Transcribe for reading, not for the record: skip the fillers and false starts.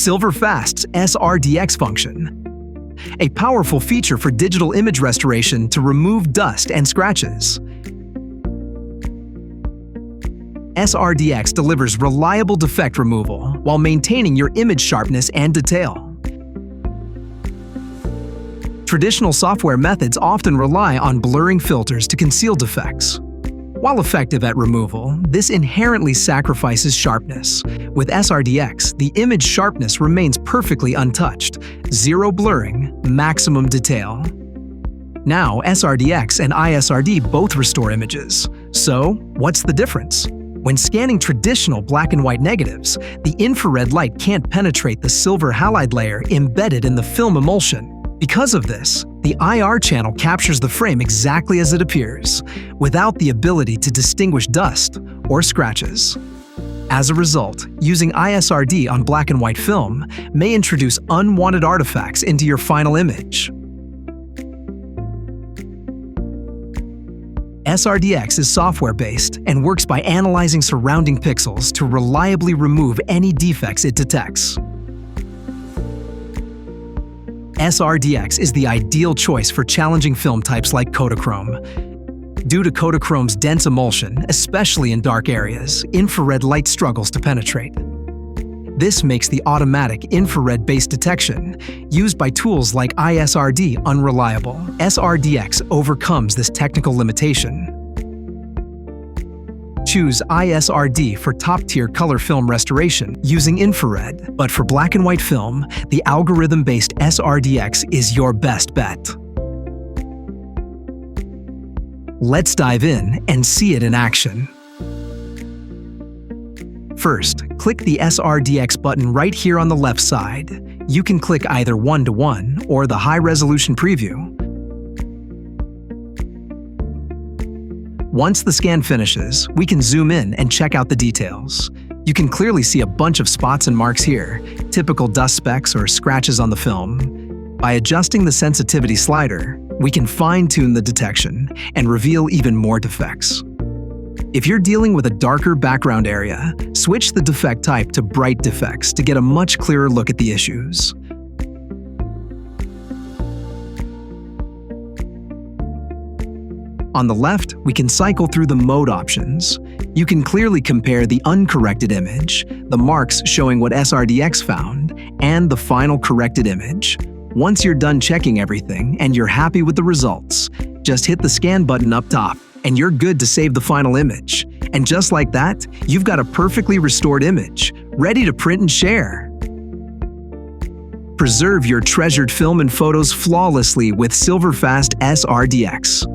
SilverFast's SRDx function, a powerful feature for digital image restoration to remove dust and scratches. SRDx delivers reliable defect removal while maintaining your image sharpness and detail. Traditional software methods often rely on blurring filters to conceal defects. While effective at removal, this inherently sacrifices sharpness. With SRDx, the image sharpness remains perfectly untouched, zero blurring, maximum detail. Now, SRDx and iSRD both restore images. So, what's the difference? When scanning traditional black and white negatives, the infrared light can't penetrate the silver halide layer embedded in the film emulsion. Because of this, the IR channel captures the frame exactly as it appears, without the ability to distinguish dust or scratches. As a result, using iSRD on black and white film may introduce unwanted artifacts into your final image. SRDx is software-based and works by analyzing surrounding pixels to reliably remove any defects it detects. SRDx is the ideal choice for challenging film types like Kodachrome. Due to Kodachrome's dense emulsion, especially in dark areas, infrared light struggles to penetrate. This makes the automatic infrared-based detection used by tools like iSRD unreliable. SRDx overcomes this technical limitation. Choose iSRD for top-tier color film restoration using infrared, but for black and white film, the algorithm-based SRDx is your best bet. Let's dive in and see it in action. First, click the SRDx button right here on the left side. You can click either 1:1 or the high-resolution preview. Once the scan finishes, we can zoom in and check out the details. You can clearly see a bunch of spots and marks here, typical dust specks or scratches on the film. By adjusting the sensitivity slider, we can fine-tune the detection and reveal even more defects. If you're dealing with a darker background area, switch the defect type to bright defects to get a much clearer look at the issues. On the left, we can cycle through the mode options. You can clearly compare the uncorrected image, the marks showing what SRDx found, and the final corrected image. Once you're done checking everything and you're happy with the results, just hit the scan button up top and you're good to save the final image. And just like that, you've got a perfectly restored image, ready to print and share. Preserve your treasured film and photos flawlessly with SilverFast SRDx.